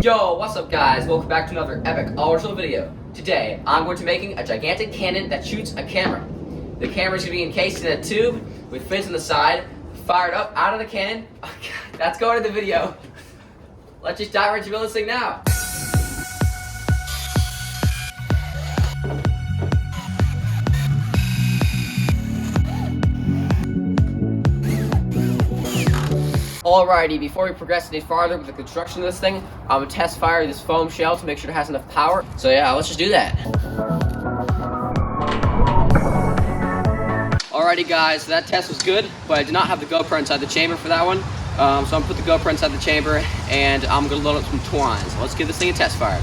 Yo, what's up guys? Welcome back to another epic all-original video. Today, I'm going to be making a gigantic cannon that shoots a camera. The camera is going to be encased in a tube with fins on the side, fired up out of the cannon. That's going in the video. Let's just dive right into this thing now. Alrighty, before we progress any farther with the construction of this thing, I'm gonna test fire this foam shell to make sure it has enough power. So yeah, let's just do that. Alrighty guys, so that test was good, but I did not have the GoPro inside the chamber for that one. So I'm gonna put the GoPro inside the chamber and I'm gonna load up some twine. So let's give this thing a test fire.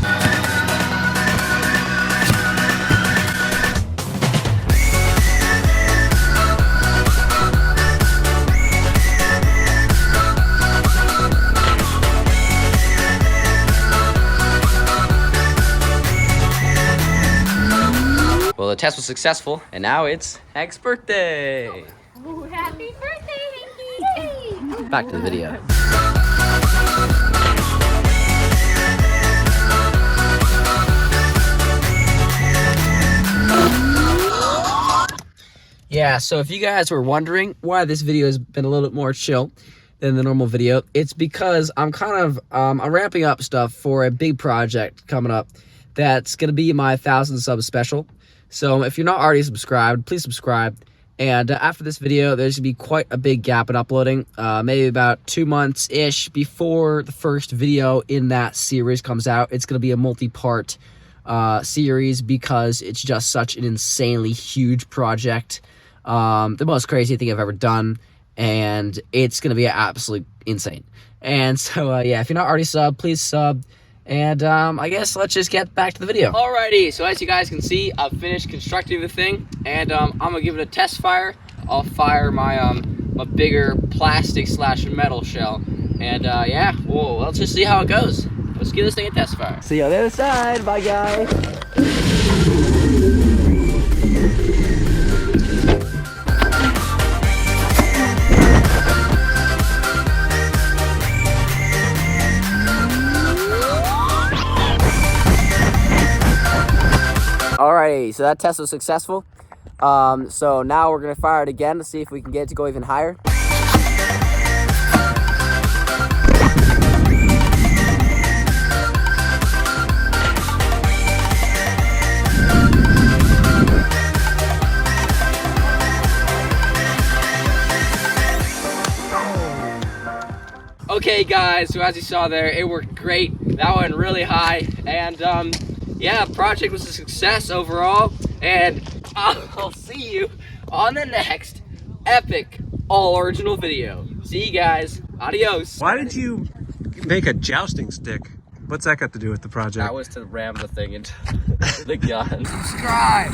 Well, the test was successful, and now it's Hank's birthday! Oh, happy birthday, Hanky! Back to the video. Yeah, so if you guys were wondering why this video has been a little bit more chill than the normal video, it's because I'm I'm ramping up stuff for a big project coming up that's gonna be my 1,000 sub special. So if you're not already subscribed, please subscribe. And after this video, there's gonna be quite a big gap in uploading, maybe about 2 months-ish before the first video in that series comes out. It's gonna be a multi-part series because it's just such an insanely huge project. The most crazy thing I've ever done, and it's gonna be absolutely insane. And so yeah, if you're not already subbed, please sub. And I guess let's just get back to the video. Alrighty, so as you guys can see, I've finished constructing the thing, and I'm gonna give it a test fire. I'll fire my my bigger plastic / metal shell, and yeah, well, let's just see how it goes. Let's give this thing a test fire. See you on the other side. Bye, guys. Alrighty, so that test was successful. So now we're gonna fire it again to see if we can get it to go even higher. Okay guys, so as you saw there, it worked great. That went really high, and yeah, project was a success overall, and I'll see you on the next epic all-original video. See you guys. Adios. Why did you make a jousting stick? What's that got to do with the project? That was to ram the thing into the gun. Subscribe.